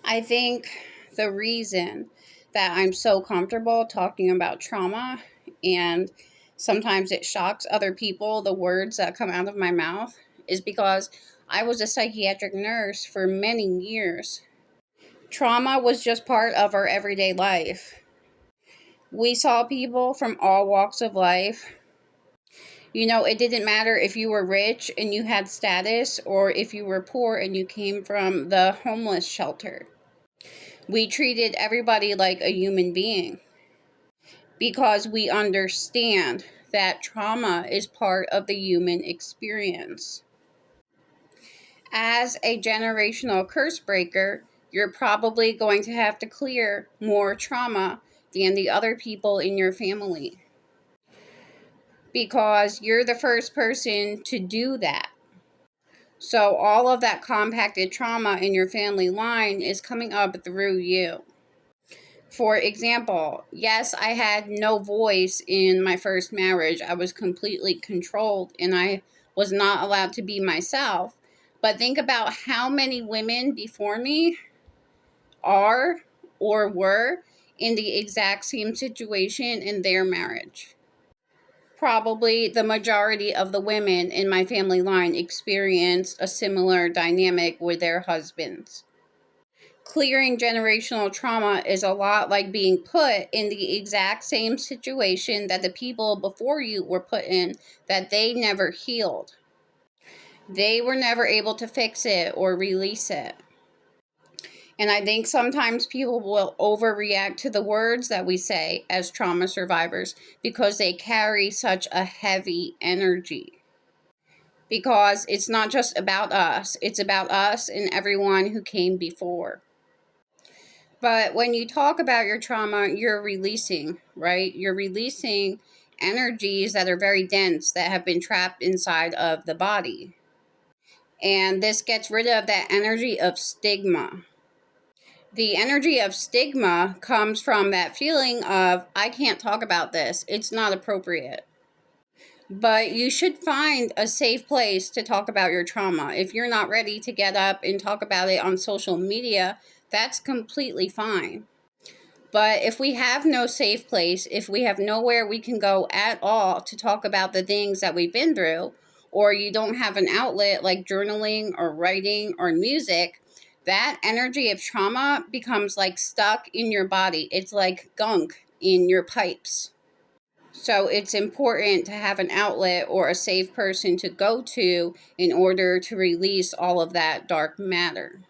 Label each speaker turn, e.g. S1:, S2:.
S1: I think the reason that I'm so comfortable talking about trauma, and sometimes it shocks other people, the words that come out of my mouth, is because I was a psychiatric nurse for many years. Trauma was just part of our everyday life. We saw people from all walks of life. It didn't matter if you were rich and you had status or if you were poor and you came from the homeless shelter. We treated everybody like a human being because we understand that trauma is part of the human experience. As a generational curse breaker, you're probably going to have to clear more trauma than the other people in your family because you're the first person to do that. So all of that compacted trauma in your family line is coming up through you. For example, yes, I had no voice in my first marriage. I was completely controlled and I was not allowed to be myself. But think about how many women before me are or were in the exact same situation in their marriage. Probably the majority of the women in my family line experienced a similar dynamic with their husbands. Clearing generational trauma is a lot like being put in the exact same situation that the people before you were put in that they never healed. They were never able to fix it or release it. And I think sometimes people will overreact to the words that we say as trauma survivors because they carry such a heavy energy. Because it's not just about us, it's about us and everyone who came before. But when you talk about your trauma, you're releasing, right? You're releasing energies that are very dense that have been trapped inside of the body. And this gets rid of that energy of stigma. The energy of stigma comes from that feeling of, I can't talk about this. It's not appropriate. But you should find a safe place to talk about your trauma. If you're not ready to get up and talk about it on social media, that's completely fine. But if we have no safe place, if we have nowhere we can go at all to talk about the things that we've been through, or you don't have an outlet like journaling or writing or music, that energy of trauma becomes like stuck in your body. It's like gunk in your pipes. So it's important to have an outlet or a safe person to go to in order to release all of that dark matter.